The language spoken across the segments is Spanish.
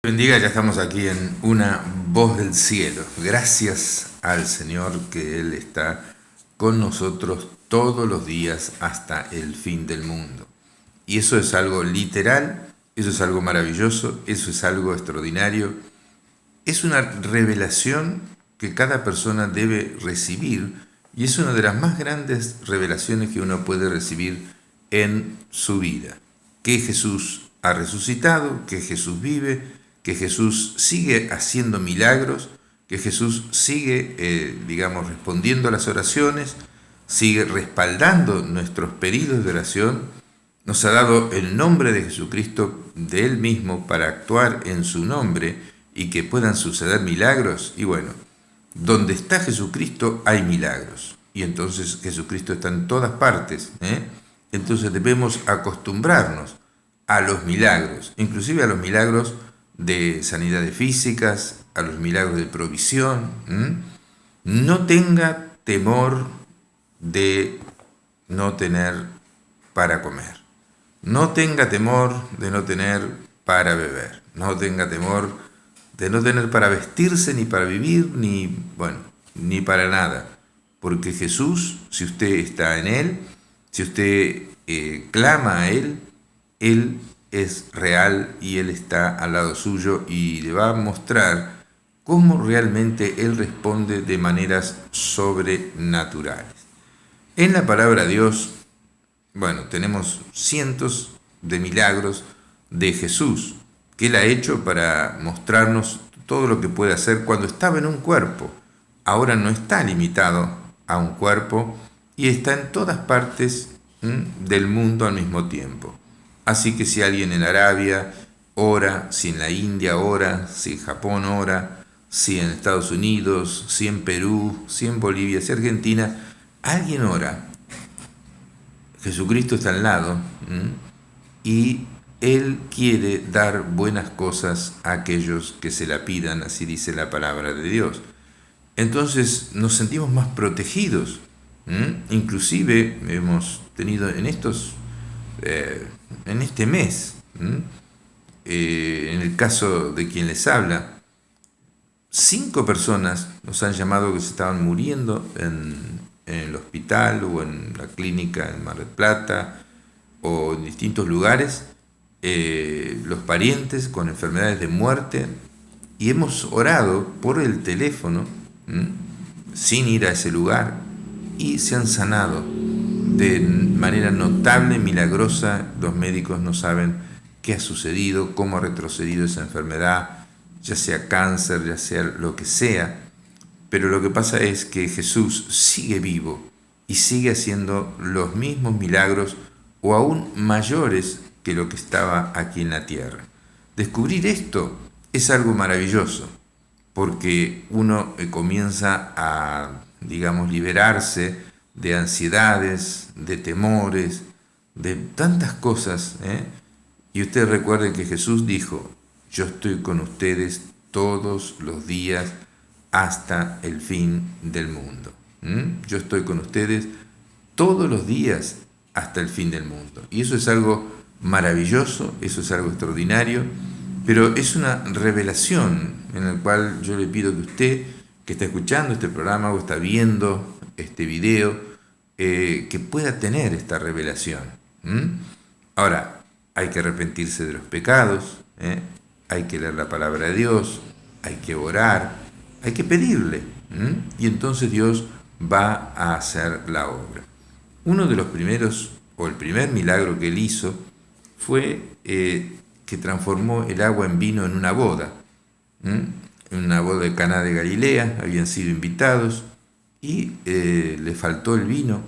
Bendiga, ya estamos aquí en una voz del cielo. Gracias al Señor que Él está con nosotros todos los días hasta el fin del mundo. Y eso es algo literal, eso es algo maravilloso, eso es algo extraordinario. Es una revelación que cada persona debe recibir y es una de las más grandes revelaciones que uno puede recibir en su vida. Que Jesús ha resucitado, que Jesús vive, que Jesús sigue haciendo milagros, que Jesús sigue, respondiendo a las oraciones, sigue respaldando nuestros pedidos de oración, nos ha dado el nombre de Jesucristo, de Él mismo, para actuar en su nombre y que puedan suceder milagros. Y bueno, donde está Jesucristo hay milagros. Y entonces Jesucristo está en todas partes. Entonces debemos acostumbrarnos a los milagros, inclusive a los milagros de sanidades físicas, a los milagros de provisión. No tenga temor de no tener para comer. No tenga temor de no tener para beber. No tenga temor de no tener para vestirse, ni para vivir, ni para nada. Porque Jesús, si usted está en Él, si usted clama a Él es real y Él está al lado suyo y le va a mostrar cómo realmente Él responde de maneras sobrenaturales. En la palabra de Dios, tenemos cientos de milagros de Jesús que Él ha hecho para mostrarnos todo lo que puede hacer cuando estaba en un cuerpo. Ahora no está limitado a un cuerpo y está en todas partes del mundo al mismo tiempo. Así que si alguien en Arabia ora, si en la India ora, si en Japón ora, si en Estados Unidos, si en Perú, si en Bolivia, si en Argentina, alguien ora, Jesucristo está al lado y Él quiere dar buenas cosas a aquellos que se la pidan, así dice la palabra de Dios. Entonces nos sentimos más protegidos. Inclusive hemos tenido en este mes, en el caso de quien les habla, 5 personas nos han llamado que se estaban muriendo en el hospital o en la clínica en Mar del Plata o en distintos lugares, los parientes con enfermedades de muerte, y hemos orado por el teléfono sin ir a ese lugar y se han sanado de manera notable, milagrosa. Los médicos no saben qué ha sucedido, cómo ha retrocedido esa enfermedad, ya sea cáncer, ya sea lo que sea. Pero lo que pasa es que Jesús sigue vivo y sigue haciendo los mismos milagros o aún mayores que lo que estaba aquí en la tierra. Descubrir esto es algo maravilloso, porque uno comienza a, liberarse de ansiedades, de temores, de tantas cosas. Y ustedes recuerden que Jesús dijo: yo estoy con ustedes todos los días hasta el fin del mundo. Yo estoy con ustedes todos los días hasta el fin del mundo. Y eso es algo maravilloso, eso es algo extraordinario, pero es una revelación en la cual yo le pido que usted, que está escuchando este programa o está viendo este video, que pueda tener esta revelación. Ahora, hay que arrepentirse de los pecados, hay que leer la palabra de Dios, hay que orar, hay que pedirle, y entonces Dios va a hacer la obra. Uno de los primeros, o el primer milagro que Él hizo, fue que transformó el agua en vino en una boda. En una boda de Caná de Galilea, habían sido invitados y le faltó el vino,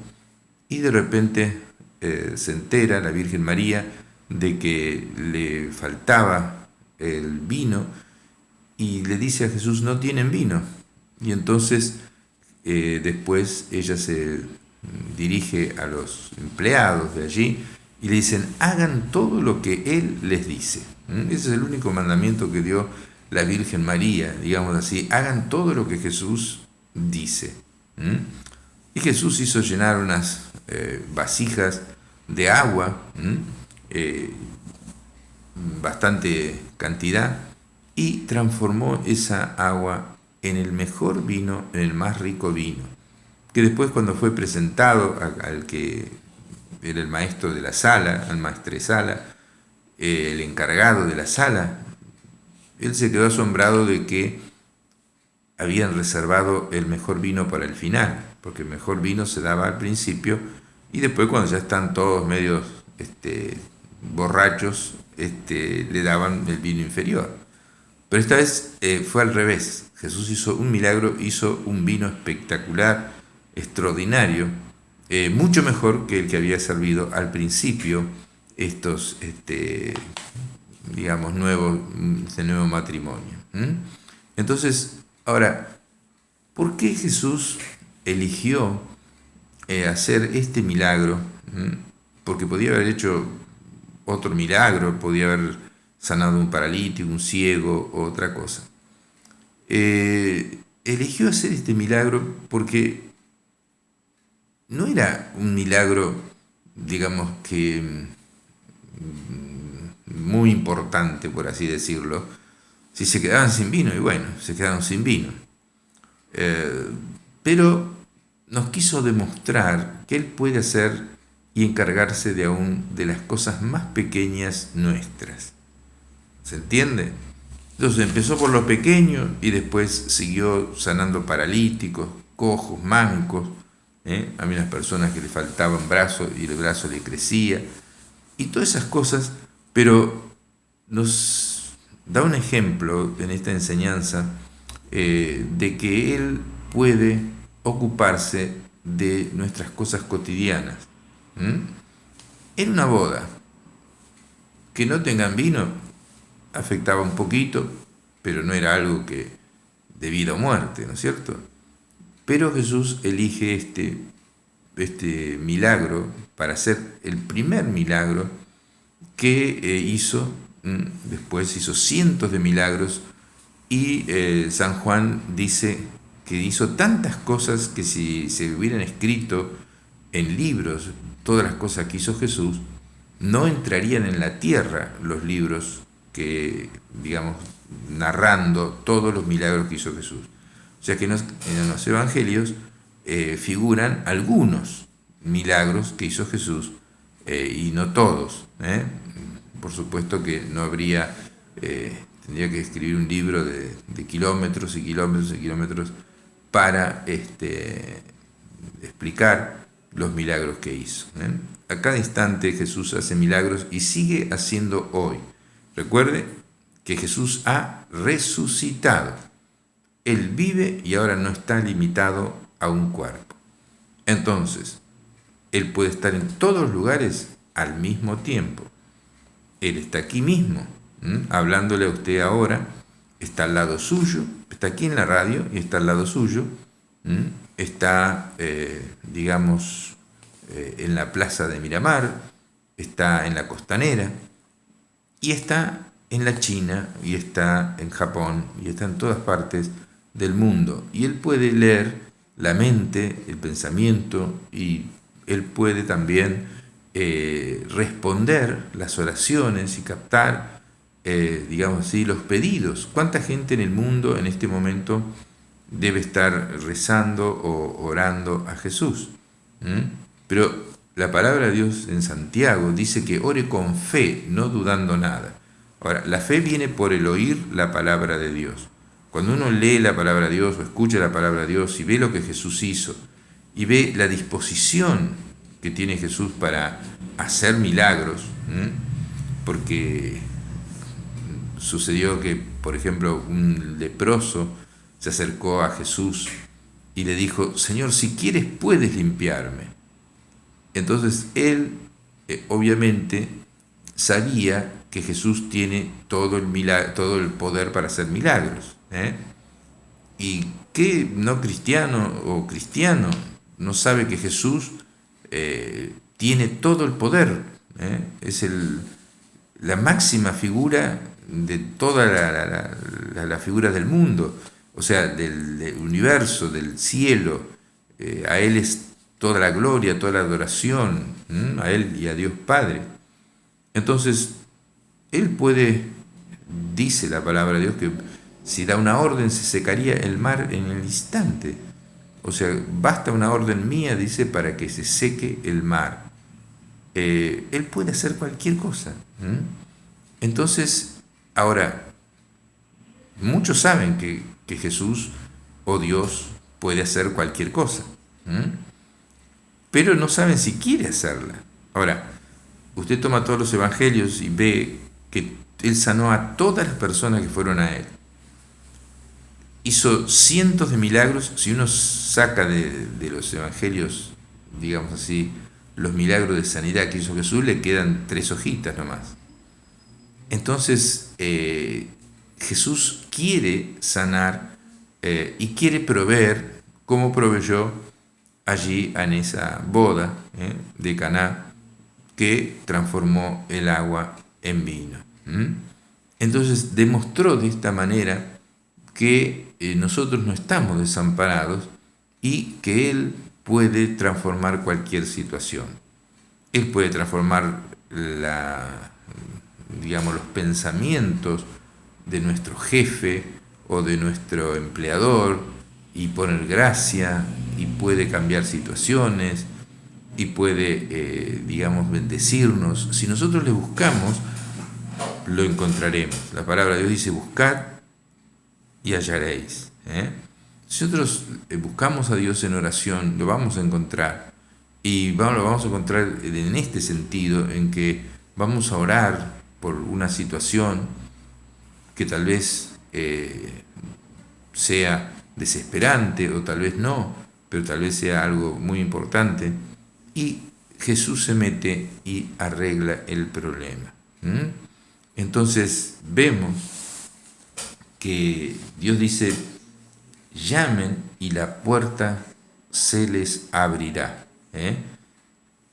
y de repente se entera la Virgen María de que le faltaba el vino y le dice a Jesús: no tienen vino. Y entonces después ella se dirige a los empleados de allí y le dicen: hagan todo lo que Él les dice. Ese es el único mandamiento que dio la Virgen María, digamos así: hagan todo lo que Jesús dice. Y Jesús hizo llenar unas vasijas de agua, bastante cantidad, y transformó esa agua en el mejor vino, en el más rico vino, que después cuando fue presentado al que era el maestro de la sala, al maestresala, el encargado de la sala, él se quedó asombrado de que habían reservado el mejor vino para el final, porque el mejor vino se daba al principio y después cuando ya están todos medios borrachos, le daban el vino inferior. Pero esta vez fue al revés. Jesús hizo un milagro, hizo un vino espectacular, extraordinario, mucho mejor que el que había servido al principio estos, digamos, este nuevo matrimonio. Entonces, ahora, ¿por qué Jesús eligió hacer este milagro? Porque podía haber hecho otro milagro, podía haber sanado un paralítico, un ciego, o otra cosa. Eligió hacer este milagro porque no era un milagro, digamos que muy importante, por así decirlo. Si se quedaban sin vino, y bueno, se quedaron sin vino. Pero nos quiso demostrar que Él puede hacer y encargarse de aún de las cosas más pequeñas nuestras. ¿Se entiende? Entonces empezó por lo pequeño y después siguió sanando paralíticos, cojos, mancos. A mí las personas que le faltaban brazos y el brazo le crecía. Y todas esas cosas, pero nos da un ejemplo en esta enseñanza de que Él puede ocuparse de nuestras cosas cotidianas. En una boda, que no tengan vino afectaba un poquito, pero no era algo que de vida o muerte, ¿no es cierto? Pero Jesús elige este milagro para hacer el primer milagro que hizo. Después hizo cientos de milagros y San Juan dice que hizo tantas cosas que si se hubieran escrito en libros todas las cosas que hizo Jesús, no entrarían en la tierra los libros que, digamos, narrando todos los milagros que hizo Jesús. O sea que en los evangelios figuran algunos milagros que hizo Jesús y no todos. Por supuesto que no habría, tendría que escribir un libro de kilómetros y kilómetros y kilómetros para explicar los milagros que hizo. A cada instante Jesús hace milagros y sigue haciendo hoy. Recuerde que Jesús ha resucitado. Él vive y ahora no está limitado a un cuerpo. Entonces, Él puede estar en todos los lugares al mismo tiempo. Él está aquí mismo, hablándole a usted ahora, está al lado suyo, está aquí en la radio y está al lado suyo, está, digamos, en la plaza de Miramar, está en la Costanera, y está en la China, y está en Japón, y está en todas partes del mundo. Y Él puede leer la mente, el pensamiento, y Él puede también responder las oraciones y captar, digamos así, los pedidos. ¿Cuánta gente en el mundo en este momento debe estar rezando o orando a Jesús? Pero la palabra de Dios en Santiago dice que ore con fe, no dudando nada. Ahora, la fe viene por el oír la palabra de Dios. Cuando uno lee la palabra de Dios o escucha la palabra de Dios y ve lo que Jesús hizo y ve la disposición que tiene Jesús para hacer milagros, porque sucedió que, por ejemplo, un leproso se acercó a Jesús y le dijo: Señor, si quieres puedes limpiarme. Entonces él, obviamente, sabía que Jesús tiene todo el poder para hacer milagros. ¿Y qué no cristiano o cristiano no sabe que Jesús tiene todo el poder? Es la máxima figura de toda la figura del mundo, o sea, del universo, del cielo. A Él es toda la gloria, toda la adoración, a Él y a Dios Padre. Entonces, Él puede dice la palabra de Dios que si da una orden se secaría el mar en el instante. O sea, basta una orden mía, dice, para que se seque el mar. Él puede hacer cualquier cosa. Entonces, ahora, muchos saben que Jesús o Dios puede hacer cualquier cosa, pero no saben si quiere hacerla. Ahora, usted toma todos los evangelios y ve que Él sanó a todas las personas que fueron a Él. Hizo cientos de milagros. Si uno saca de los evangelios, digamos así, los milagros de sanidad que hizo Jesús, le quedan 3 hojitas nomás. Entonces, Jesús quiere sanar y quiere proveer, como proveyó allí en esa boda de Caná, que transformó el agua en vino. Entonces demostró de esta manera que nosotros no estamos desamparados y que Él puede transformar cualquier situación. Él puede transformar los pensamientos de nuestro jefe o de nuestro empleador y poner gracia, y puede cambiar situaciones y puede, bendecirnos. Si nosotros le buscamos, lo encontraremos. La palabra de Dios dice: buscad y hallaréis. Si nosotros buscamos a Dios en oración, lo vamos a encontrar. Y lo vamos a encontrar en este sentido, en que vamos a orar por una situación que tal vez sea desesperante, o tal vez no, pero tal vez sea algo muy importante, y Jesús se mete y arregla el problema. Entonces vemos que Dios dice: llamen y la puerta se les abrirá.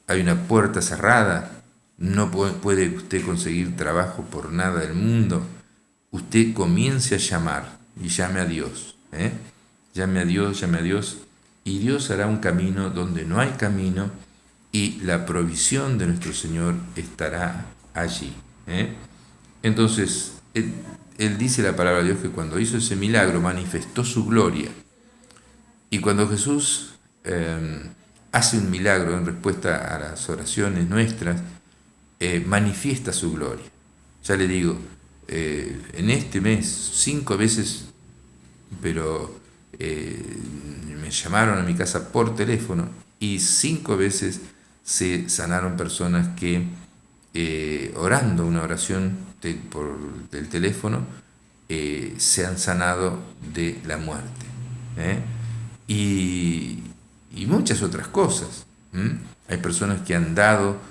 Hay una puerta cerrada, no puede usted conseguir trabajo por nada del mundo. Usted comience a llamar y llame a Dios. Llame a Dios, y Dios hará un camino donde no hay camino, y la provisión de nuestro Señor estará allí. Entonces, él dice la palabra de Dios que cuando hizo ese milagro manifestó su gloria. Y cuando Jesús hace un milagro en respuesta a las oraciones nuestras, manifiesta su gloria. Ya le digo, en este mes 5 veces, pero me llamaron a mi casa por teléfono, y 5 veces se sanaron personas que orando una oración por el teléfono se han sanado de la muerte. Y muchas otras cosas. Hay personas que han dado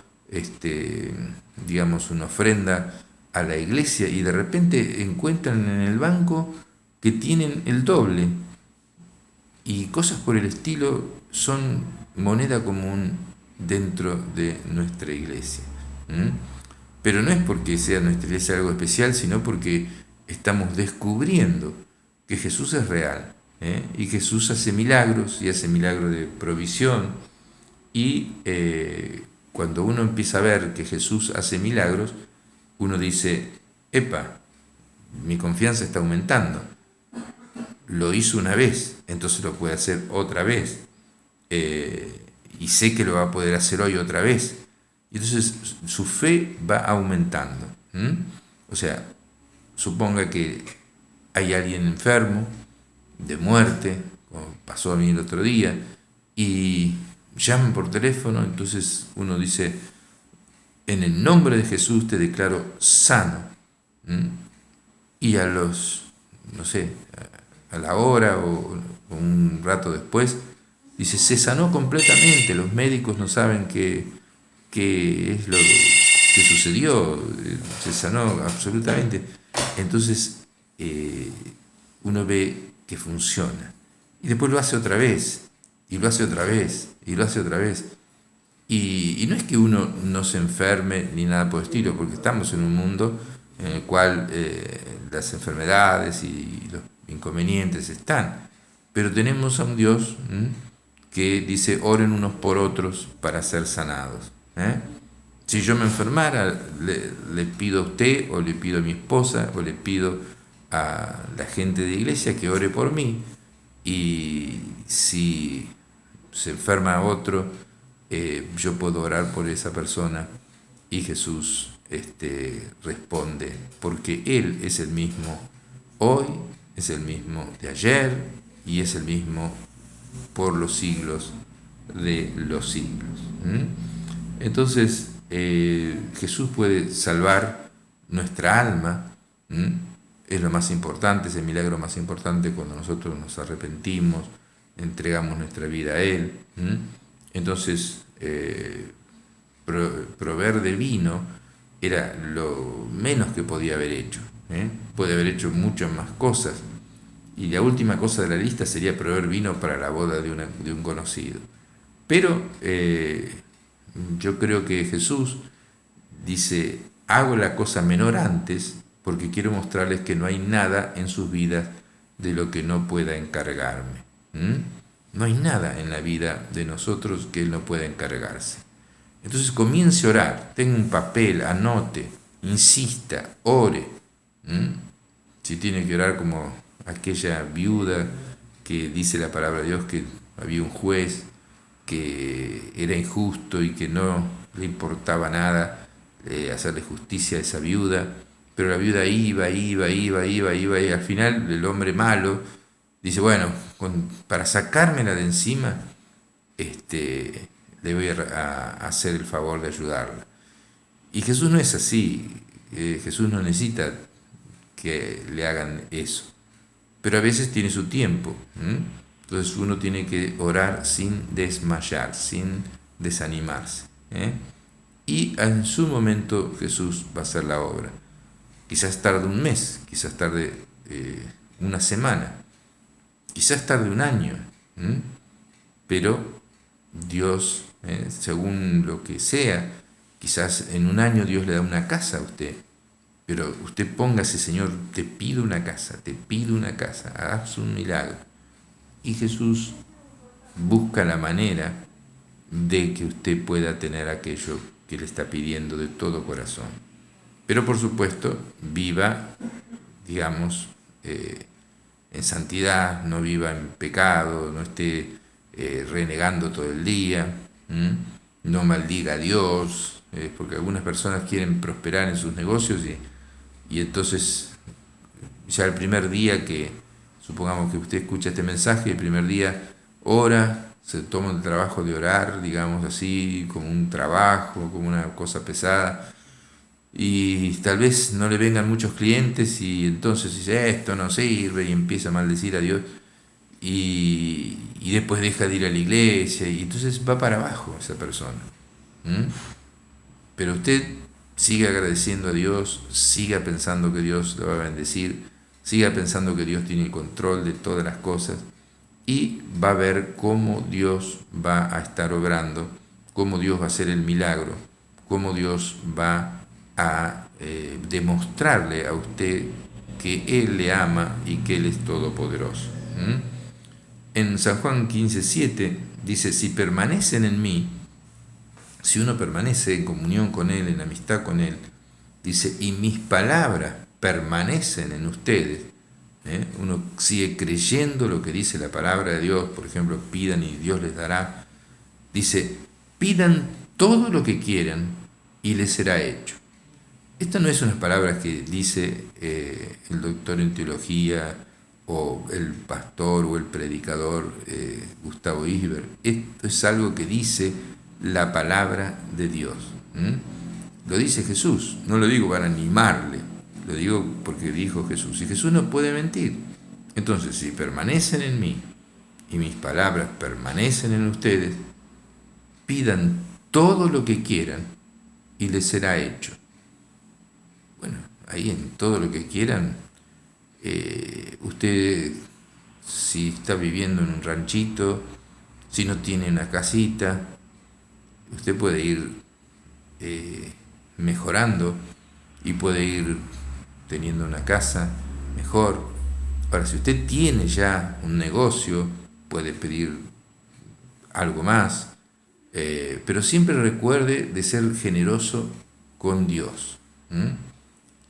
una ofrenda a la iglesia, y de repente encuentran en el banco que tienen el doble, y cosas por el estilo son moneda común dentro de nuestra iglesia. Pero no es porque sea nuestra iglesia algo especial, sino porque estamos descubriendo que Jesús es real, y Jesús hace milagros, y hace milagros de provisión. Y cuando uno empieza a ver que Jesús hace milagros, uno dice: epa, mi confianza está aumentando. Lo hizo una vez, entonces lo puede hacer otra vez. Y sé que lo va a poder hacer hoy otra vez. Y entonces su fe va aumentando. O sea, suponga que hay alguien enfermo, de muerte, como pasó a mí el otro día, y llaman por teléfono. Entonces uno dice: en el nombre de Jesús te declaro sano. Y a la hora o un rato después, dice: se sanó completamente. Los médicos no saben qué es lo que sucedió, se sanó absolutamente. Entonces uno ve que funciona, y después lo hace otra vez, y lo hace otra vez, y lo hace otra vez. Y no es que uno no se enferme ni nada por el estilo, porque estamos en un mundo en el cual las enfermedades y los inconvenientes están, pero tenemos a un Dios que dice: oren unos por otros para ser sanados. Si yo me enfermara, le pido a usted, o le pido a mi esposa, o le pido a la gente de iglesia que ore por mí. Y si se enferma otro, yo puedo orar por esa persona. Y Jesús responde, porque Él es el mismo hoy, es el mismo de ayer y es el mismo por los siglos de los siglos. Entonces, Jesús puede salvar nuestra alma. Es lo más importante, es el milagro más importante cuando nosotros nos arrepentimos, entregamos nuestra vida a Él. Entonces, proveer de vino era lo menos que podía haber hecho. Puede haber hecho muchas más cosas. Y la última cosa de la lista sería proveer vino para la boda de un conocido. Pero yo creo que Jesús dice, hago la cosa menor antes porque quiero mostrarles que no hay nada en sus vidas de lo que no pueda encargarme. No hay nada en la vida de nosotros que Él no pueda encargarse. Entonces comience a orar, tenga un papel, anote, insista, ore. Si tiene que orar como aquella viuda que dice la palabra de Dios que había un juez que era injusto y que no le importaba nada hacerle justicia a esa viuda, pero la viuda iba, y al final el hombre malo dice, bueno, para sacármela de encima, le voy a hacer el favor de ayudarla. Y Jesús no es así. Jesús no necesita que le hagan eso, pero a veces tiene su tiempo. Entonces uno tiene que orar sin desmayar, sin desanimarse. Y en su momento Jesús va a hacer la obra. Quizás tarde un mes, quizás tarde una semana, quizás tarde un año, pero Dios, según lo que sea, quizás en un año Dios le da una casa a usted, pero usted póngase, Señor, te pido una casa, haz un milagro. Y Jesús busca la manera de que usted pueda tener aquello que le está pidiendo de todo corazón. Pero por supuesto, viva, digamos, en santidad, no viva en pecado, no esté renegando todo el día, no maldiga a Dios, porque algunas personas quieren prosperar en sus negocios y entonces ya el primer día que, supongamos que usted escucha este mensaje, el primer día ora, se toma el trabajo de orar, digamos así, como un trabajo, como una cosa pesada, y tal vez no le vengan muchos clientes y entonces dice, esto no sirve, y empieza a maldecir a Dios, y después deja de ir a la iglesia, y entonces va para abajo esa persona. Pero usted siga agradeciendo a Dios, siga pensando que Dios le va a bendecir, siga pensando que Dios tiene el control de todas las cosas, y va a ver cómo Dios va a estar obrando, cómo Dios va a hacer el milagro, cómo Dios va a demostrarle a usted que Él le ama y que Él es todopoderoso. En San Juan 15:7 dice, si permanecen en mí, si uno permanece en comunión con Él, en amistad con Él, dice, y mis palabras permanecen en ustedes, uno sigue creyendo lo que dice la palabra de Dios, por ejemplo, pidan y Dios les dará, dice, pidan todo lo que quieran y les será hecho. Estas no es unas palabras que dice el doctor en teología o el pastor o el predicador Gustavo Isber. Esto es algo que dice la palabra de Dios. Lo dice Jesús, no lo digo para animarle, lo digo porque dijo Jesús. Y Jesús no puede mentir. Entonces, si permanecen en mí y mis palabras permanecen en ustedes, pidan todo lo que quieran y les será hecho. Bueno, ahí en todo lo que quieran, usted, si está viviendo en un ranchito, si no tiene una casita, usted puede ir mejorando y puede ir teniendo una casa mejor. Ahora, si usted tiene ya un negocio, puede pedir algo más. pero siempre recuerde de ser generoso con Dios.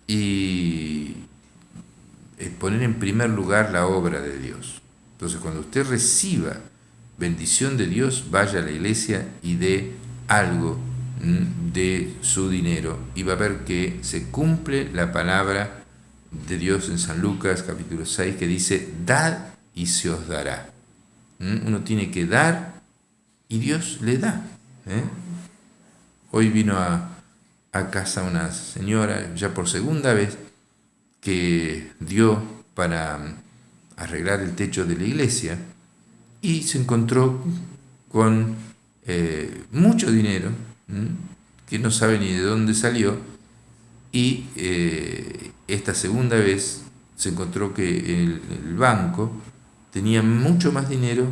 Y poner en primer lugar la obra de Dios. Entonces, cuando usted reciba bendición de Dios, vaya a la iglesia y dé algo de su dinero, y va a ver que se cumple la palabra de Dios en San Lucas capítulo 6, que dice: dad y se os dará. Uno tiene que dar y Dios le da. Hoy vino a casa una señora, ya por segunda vez, que dio para arreglar el techo de la iglesia, y se encontró con mucho dinero, que no sabe ni de dónde salió, y esta segunda vez se encontró que el banco tenía mucho más dinero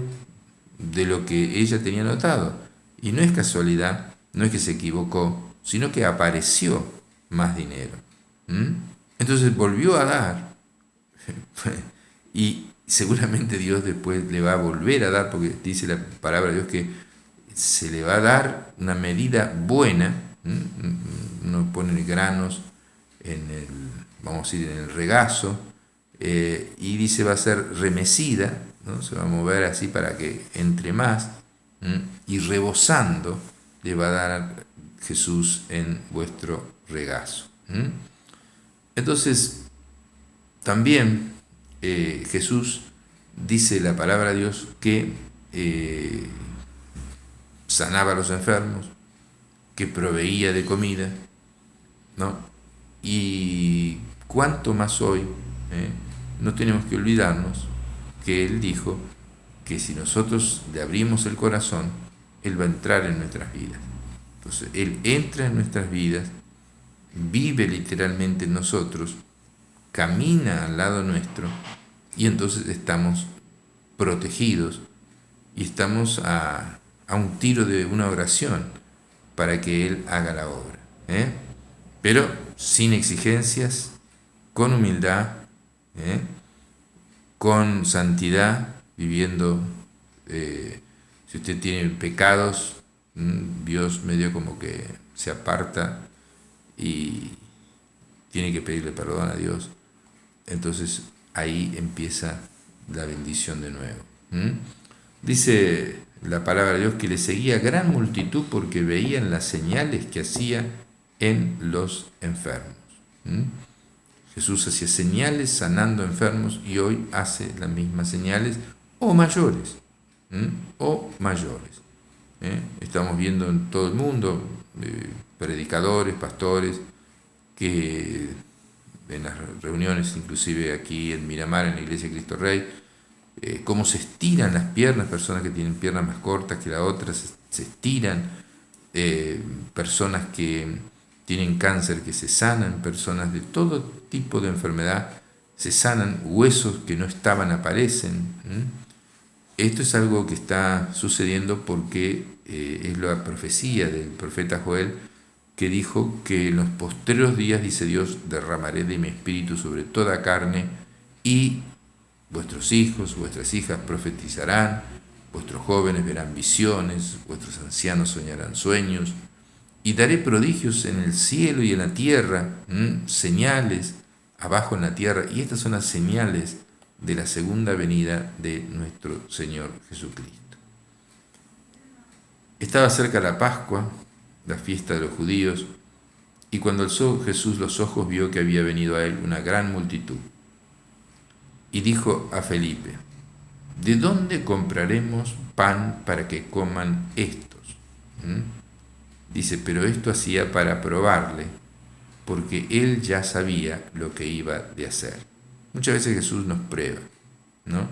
de lo que ella tenía anotado. Y no es casualidad, no es que se equivocó, sino que apareció más dinero. Entonces volvió a dar, y seguramente Dios después le va a volver a dar, porque dice la palabra de Dios que se le va a dar una medida buena. Uno pone granos en el, vamos a decir, en el regazo, y dice va a ser remecida, ¿no? Se va a mover así para que entre más, y rebosando le va a dar Jesús en vuestro regazo. Entonces, también Jesús dice la palabra de Dios que sanaba a los enfermos, que proveía de comida, ¿no? Y cuánto más hoy, no tenemos que olvidarnos que Él dijo que si nosotros le abrimos el corazón, Él va a entrar en nuestras vidas. Entonces, Él entra en nuestras vidas, vive literalmente en nosotros, camina al lado nuestro, y entonces estamos protegidos y estamos a un tiro de una oración para que Él haga la obra. Pero sin exigencias, con humildad, con santidad, viviendo. Si usted tiene pecados, Dios medio como que se aparta y tiene que pedirle perdón a Dios. Entonces ahí empieza la bendición de nuevo. Dice la palabra de Dios que le seguía gran multitud porque veían las señales que hacía en los enfermos. Jesús hacía señales sanando enfermos, y hoy hace las mismas señales o mayores. Estamos viendo en todo el mundo predicadores, pastores, que en las reuniones, inclusive aquí en Miramar, en la Iglesia de Cristo Rey, cómo se estiran las piernas, personas que tienen piernas más cortas que la otra, se estiran, personas que tienen cáncer que se sanan, personas de todo tipo de enfermedad se sanan, huesos que no estaban aparecen. Esto es algo que está sucediendo porque es la profecía del profeta Joel, que dijo que en los postreros días, dice Dios, derramaré de mi espíritu sobre toda carne, y vuestros hijos, vuestras hijas profetizarán, vuestros jóvenes verán visiones, vuestros ancianos soñarán sueños, y daré prodigios en el cielo y en la tierra, señales abajo en la tierra, y estas son las señales de la segunda venida de nuestro Señor Jesucristo. Estaba cerca la Pascua, la fiesta de los judíos, y cuando alzó Jesús los ojos vio que había venido a él una gran multitud. Y dijo a Felipe: ¿de dónde compraremos pan para que coman estos? Dice, pero esto hacía para probarle, porque él ya sabía lo que iba de hacer. Muchas veces Jesús nos prueba, ¿no?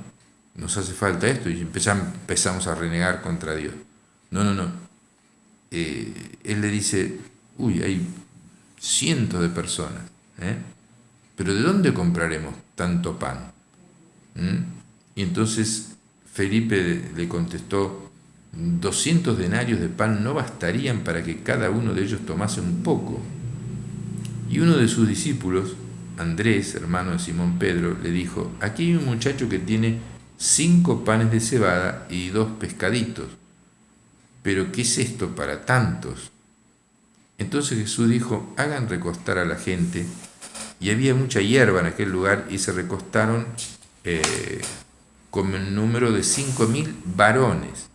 Nos hace falta esto y empezamos a renegar contra Dios. No. Él le dice, hay cientos de personas, pero ¿de dónde compraremos tanto pan? Y entonces Felipe le contestó, 200 denarios de pan no bastarían para que cada uno de ellos tomase un poco. Y uno de sus discípulos, Andrés, hermano de Simón Pedro, le dijo, aquí hay un muchacho que tiene 5 panes de cebada y 2 pescaditos. pero ¿qué es esto para tantos? Entonces Jesús dijo, hagan recostar a la gente, y había mucha hierba en aquel lugar, y se recostaron con el número de 5.000 varones.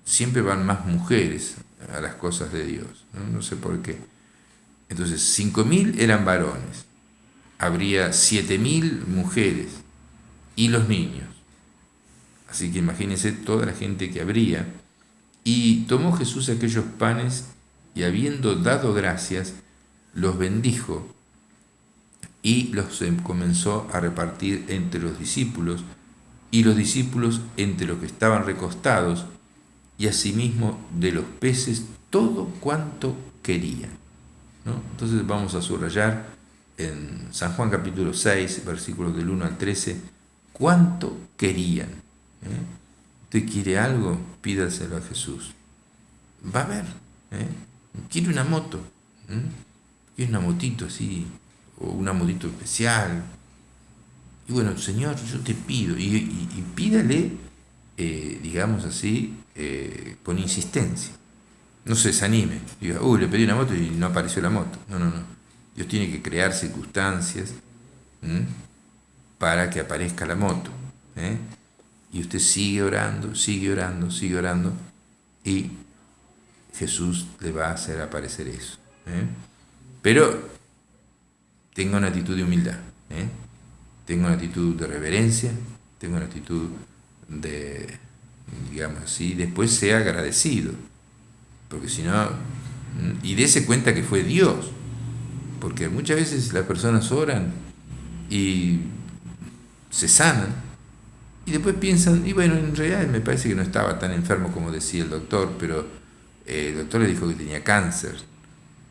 Siempre van más mujeres a las cosas de Dios, no sé por qué. Entonces 5.000 eran varones, habría 7.000 mujeres y los niños. Así que imagínense toda la gente que habría. Y tomó Jesús aquellos panes y habiendo dado gracias, los bendijo y los comenzó a repartir entre los discípulos y los discípulos entre los que estaban recostados y asimismo de los peces todo cuanto querían, ¿no? Entonces vamos a subrayar en San Juan capítulo 6, versículos del 1 al 13, cuánto querían. ¿Usted quiere algo? Pídaselo a Jesús. Va a ver. Quiere una moto. Quiere una motito así, o una motito especial. Y bueno, Señor, yo te pido. Y pídale, digamos así, con insistencia. No se desanime. Diga, le pedí una moto y no apareció la moto. No. Dios tiene que crear circunstancias para que aparezca la moto. Y usted sigue orando, y Jesús le va a hacer aparecer eso. Pero tenga una actitud de humildad, tenga una actitud de reverencia, tenga una actitud de, digamos así, después sea agradecido, porque si no, y dése cuenta que fue Dios, porque muchas veces las personas oran y se sanan, y después piensan, y bueno, en realidad me parece que no estaba tan enfermo como decía el doctor, pero el doctor le dijo que tenía cáncer,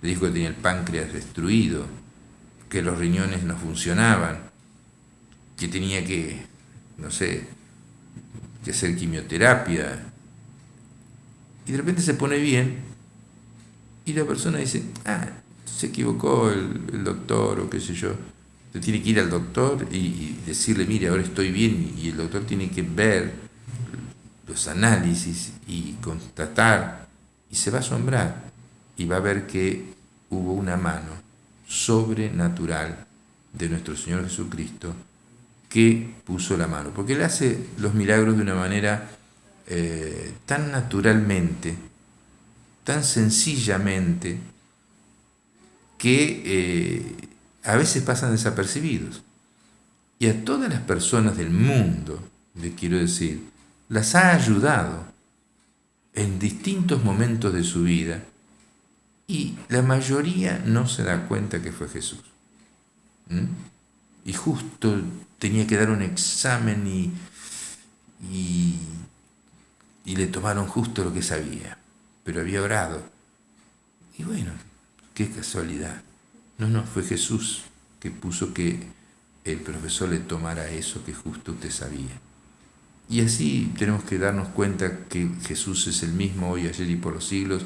le dijo que tenía el páncreas destruido, que los riñones no funcionaban, que tenía que, no sé, que hacer quimioterapia, y de repente se pone bien, y la persona dice, se equivocó el doctor, o qué sé yo. Usted tiene que ir al doctor y decirle, mire, ahora estoy bien, y el doctor tiene que ver los análisis y constatar, y se va a asombrar, y va a ver que hubo una mano sobrenatural de nuestro Señor Jesucristo que puso la mano, porque Él hace los milagros de una manera tan naturalmente, tan sencillamente, que a veces pasan desapercibidos. Y a todas las personas del mundo, les quiero decir, las ha ayudado en distintos momentos de su vida, y la mayoría no se da cuenta que fue Jesús. Y justo tenía que dar un examen y le tomaron justo lo que sabía, pero había orado. Y bueno, qué casualidad. No, fue Jesús que puso que el profesor le tomara eso que justo usted sabía. Y así tenemos que darnos cuenta que Jesús es el mismo hoy, ayer y por los siglos,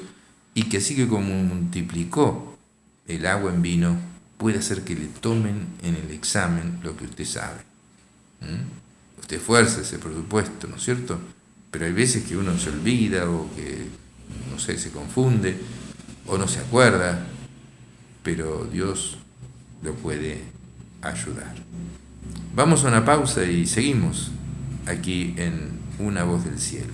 y que así que como multiplicó el agua en vino, puede hacer que le tomen en el examen lo que usted sabe. Usted esfuércese, por supuesto, ¿no es cierto? Pero hay veces que uno se olvida, o que, no sé, se confunde, o no se acuerda, pero Dios lo puede ayudar. Vamos a una pausa y seguimos aquí en Una Voz del Cielo.